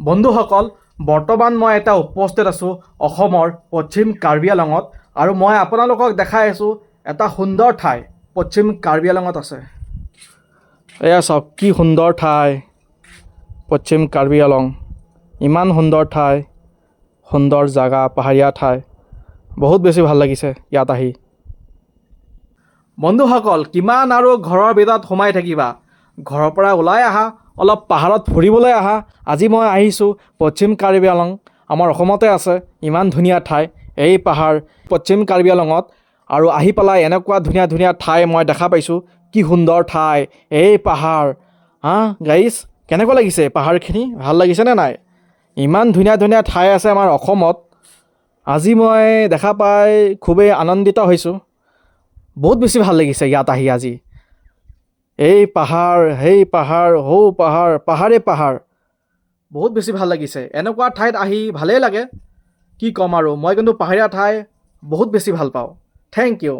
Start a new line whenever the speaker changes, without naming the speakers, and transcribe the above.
বন্ধুসকল, বৰ্তমান মই এটা উপস্থিত আছোঁ অসমৰ পশ্চিম কাৰ্বি আংলঙত আৰু মই আপোনালোকক দেখাই আছোঁ এটা সুন্দৰ ঠাই পশ্চিম কাৰ্বি আংলঙত আছে। এয়া চাওক কি সুন্দৰ ঠাই পশ্চিম কাৰ্বি আংলং। ইমান সুন্দৰ ঠাই, সুন্দৰ জাগা, পাহাৰীয়া ঠাই। বহুত বেছি ভাল লাগিছে ইয়াত আহি। বন্ধুসকল, কিমান আৰু ঘৰৰ ভিতৰত সোমাই থাকিবা, ঘৰৰ পৰা ওলাই আহা, অলপ পাহাৰত ফুৰিবলৈ আহা। আজি মই আহিছোঁ পশ্চিম কাৰ্বি আংলং, আমাৰ অসমতে আছে। ইমান ধুনীয়া ঠাই এই পাহাৰ পশ্চিম কাৰ্বি আংলঙত, আৰু আহি পেলাই এনেকুৱা ধুনীয়া ধুনীয়া ঠাই মই দেখা পাইছোঁ। কি সুন্দৰ ঠাই এই পাহাৰ। গাইজ, কেনেকুৱা লাগিছে পাহাৰখিনি? ভাল লাগিছেনে নাই? ইমান ধুনীয়া ধুনীয়া ঠাই আছে আমাৰ অসমত। আজি মই দেখা পাই খুবেই আনন্দিত হৈছোঁ। বহুত বেছি ভাল লাগিছে ইয়াত আহি আজি। এই পাহাৰ, সেই পাহাৰ, সৌ পাহাৰ, পাহাৰে পাহাৰ। বহুত বেছি ভাল লাগিছে। এনেকুৱা ঠাইত আহি ভালেই লাগে। কি ক'ম আৰু, মই কিন্তু পাহাৰীয়া ঠাই বহুত বেছি ভাল পাওঁ। Thank U.